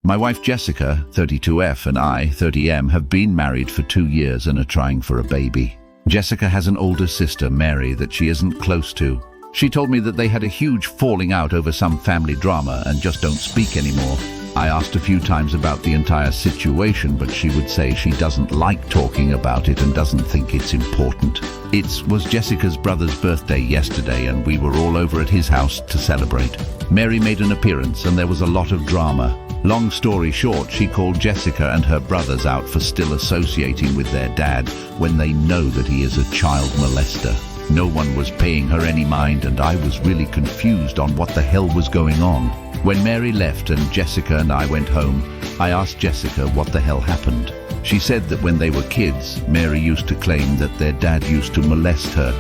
My wife Jessica, 32F, and I, 30M, have been married for 2 years and are trying for a baby. Jessica has an older sister, Mary, that she isn't close to. She told me that they had a huge falling out over some family drama and just don't speak anymore. I asked a few times about the entire situation, but she would say she doesn't like talking about it and doesn't think it's important. It was Jessica's brother's birthday yesterday, and we were all over at his house to celebrate. Mary made an appearance and there was a lot of drama. Long story short, she called Jessica and her brothers out for still associating with their dad when they know that he is a child molester. No one was paying her any mind, and I was really confused on what the hell was going on. When Mary left and Jessica and I went home, I asked Jessica what the hell happened. She said that when they were kids, Mary used to claim that their dad used to molest her.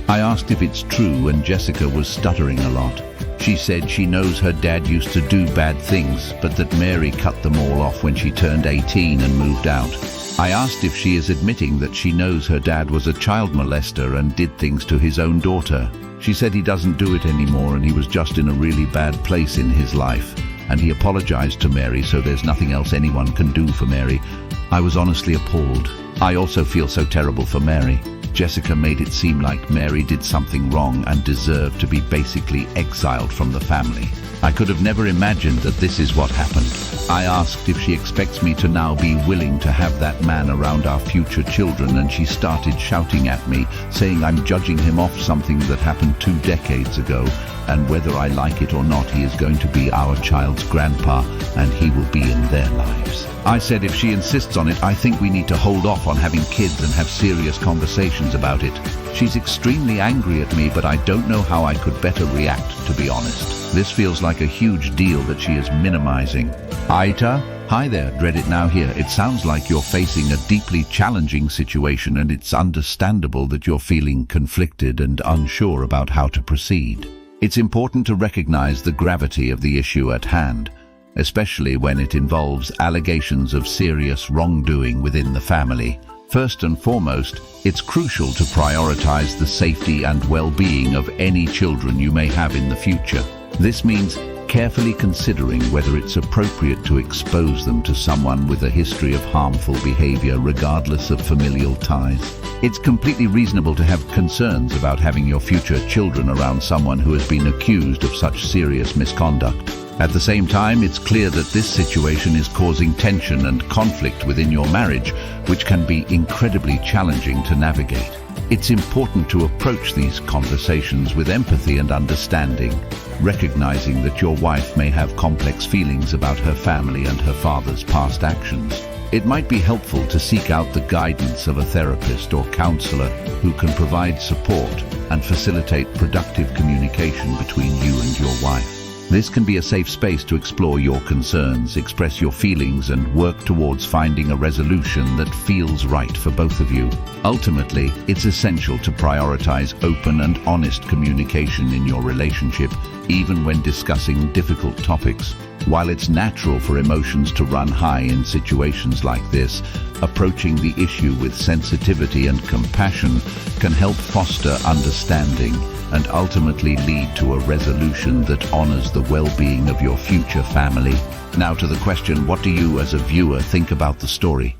I asked if it's true, and Jessica was stuttering a lot. She said she knows her dad used to do bad things, but that Mary cut them all off when she turned 18 and moved out. I asked if she is admitting that she knows her dad was a child molester and did things to his own daughter. She said he doesn't do it anymore and he was just in a really bad place in his life. And he apologized to Mary, so there's nothing else anyone can do for Mary. I was honestly appalled. I also feel so terrible for Mary. Jessica made it seem like Mary did something wrong and deserved to be basically exiled from the family. I could have never imagined that this is what happened. I asked if she expects me to now be willing to have that man around our future children, and she started shouting at me, saying I'm judging him off something that happened 2 decades ago, and whether I like it or not, he is going to be our child's grandpa, and he will be in their lives. I said if she insists on it, I think we need to hold off on having kids and have serious conversations about it. She's extremely angry at me, but I don't know how I could better react, to be honest. This feels like a huge deal that she is minimizing. AITAH? Hi there, ReadIT now here. It sounds like you're facing a deeply challenging situation, and it's understandable that you're feeling conflicted and unsure about how to proceed. It's important to recognize the gravity of the issue at hand, especially when it involves allegations of serious wrongdoing within the family. First and foremost, it's crucial to prioritize the safety and well-being of any children you may have in the future. This means carefully considering whether it's appropriate to expose them to someone with a history of harmful behavior regardless of familial ties. It's completely reasonable to have concerns about having your future children around someone who has been accused of such serious misconduct. At the same time, it's clear that this situation is causing tension and conflict within your marriage, which can be incredibly challenging to navigate. It's important to approach these conversations with empathy and understanding, recognizing that your wife may have complex feelings about her family and her father's past actions. It might be helpful to seek out the guidance of a therapist or counselor who can provide support and facilitate productive communication between you and your wife. This can be a safe space to explore your concerns, express your feelings, and work towards finding a resolution that feels right for both of you. Ultimately, it's essential to prioritize open and honest communication in your relationship, even when discussing difficult topics. While it's natural for emotions to run high in situations like this, approaching the issue with sensitivity and compassion can help foster understanding and ultimately lead to a resolution that honors the well-being of your future family. Now to the question, what do you as a viewer think about the story?